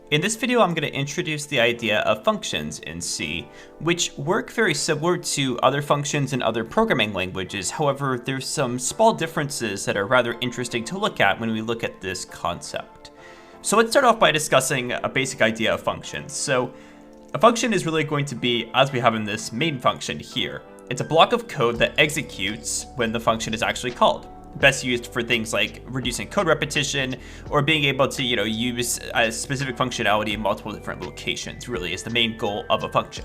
In this video, I'm going to introduce the idea of functions in C, which work very similar to other functions in other programming languages. However, there's some small differences that are rather interesting to look at when we look at this concept. So let's start off by discussing a basic idea of functions. So a function is really going to be, as we have in this main function here, it's a block of code that executes when the function is actually called. Best used for things like reducing code repetition or being able to, use a specific functionality in multiple different locations, really is the main goal of a function.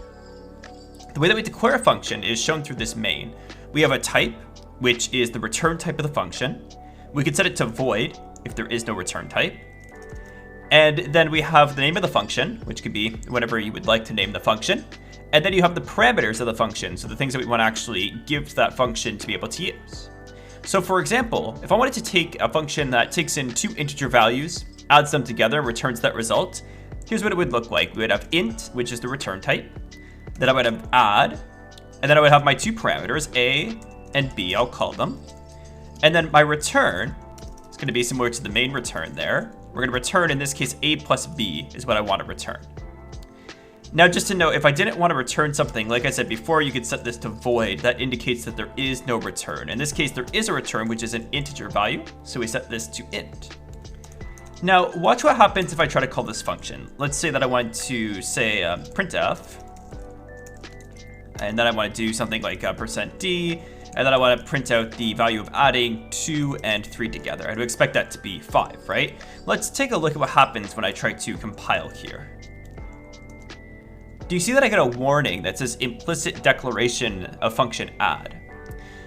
The way that we declare a function is shown through this main. We have a type, which is the return type of the function. We can set it to void if there is no return type. And then we have the name of the function, which could be whatever you would like to name the function. And then you have the parameters of the function, so the things that we want to actually give to that function to be able to use. So for example, if I wanted to take a function that takes in two integer values, adds them together, and returns that result, here's what it would look like. We would have int, which is the return type. Then I would have add, and then I would have my two parameters, a and b, I'll call them. And then my return is going to be similar to the main return there. We're going to return, in this case, a plus b is what I want to return. Now, just to note, if I didn't want to return something, like I said before, you could set this to void. That indicates that there is no return. In this case, there is a return, which is an integer value. So we set this to int. Now, watch what happens if I try to call this function. Let's say that I want to say printf. And then I want to do something like %d. And then I want to print out the value of adding 2 and 3 together. I'd expect that to be 5, right? Let's take a look at what happens when I try to compile here. Do you see that I get a warning that says implicit declaration of function add?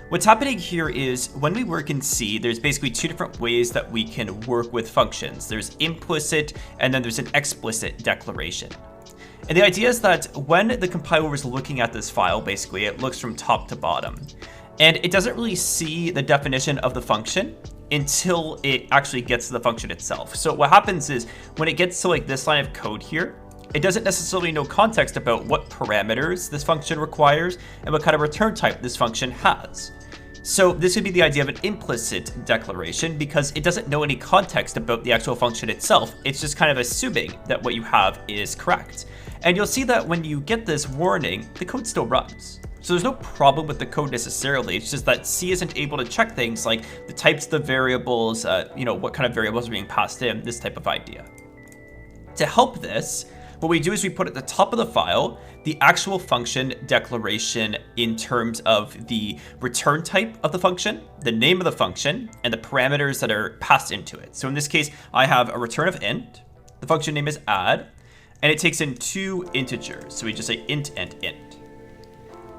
What's happening here is when we work in C, there's basically two different ways that we can work with functions. There's implicit and then there's an explicit declaration. And the idea is that when the compiler is looking at this file, basically it looks from top to bottom. And it doesn't really see the definition of the function until it actually gets to the function itself. So what happens is when it gets to like this line of code here, it doesn't necessarily know context about what parameters this function requires and what kind of return type this function has. So this would be the idea of an implicit declaration because it doesn't know any context about the actual function itself. It's just kind of assuming that what you have is correct. And you'll see that when you get this warning, the code still runs. So there's no problem with the code necessarily. It's just that C isn't able to check things like the types of the variables, what kind of variables are being passed in, this type of idea. To help this, what we do is we put at the top of the file the actual function declaration in terms of the return type of the function, the name of the function, and the parameters that are passed into it. So in this case, I have a return of int, the function name is add, and it takes in two integers. So we just say int and int.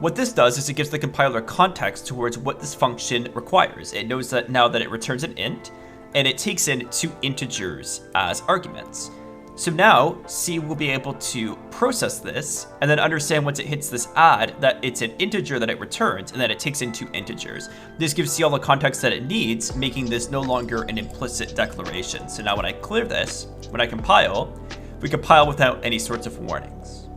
What this does is it gives the compiler context towards what this function requires. It knows that now that it returns an int, and it takes in two integers as arguments. So now C will be able to process this and then understand once it hits this add that it's an integer that it returns and that it takes in two integers. This gives C all the context that it needs, making this no longer an implicit declaration. So now when I clear this, when I compile, we compile without any sorts of warnings.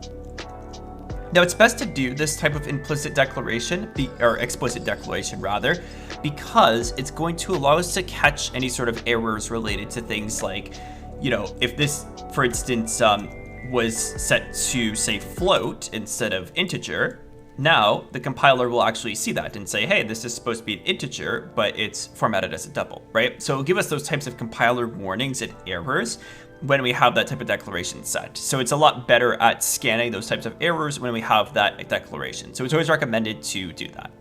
Now it's best to do this type of implicit declaration, or explicit declaration rather, because it's going to allow us to catch any sort of errors related to things like, if this, for instance, was set to say float instead of integer, now the compiler will actually see that and say, hey, this is supposed to be an integer, but it's formatted as a double, right? So it'll give us those types of compiler warnings and errors when we have that type of declaration set. So it's a lot better at scanning those types of errors when we have that declaration. So it's always recommended to do that.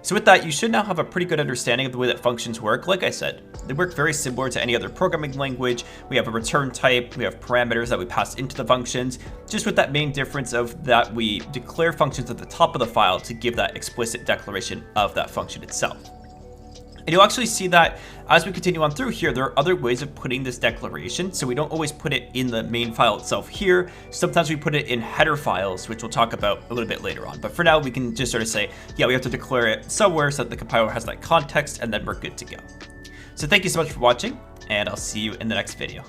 So with that, you should now have a pretty good understanding of the way that functions work. Like I said, they work very similar to any other programming language. We have a return type, we have parameters that we pass into the functions, just with that main difference of that we declare functions at the top of the file to give that explicit declaration of that function itself. And you'll actually see that as we continue on through here, there are other ways of putting this declaration. So we don't always put it in the main file itself here. Sometimes we put it in header files, which we'll talk about a little bit later on. But for now, we can just sort of say, yeah, we have to declare it somewhere so that the compiler has that context, and then we're good to go. So thank you so much for watching, and I'll see you in the next video.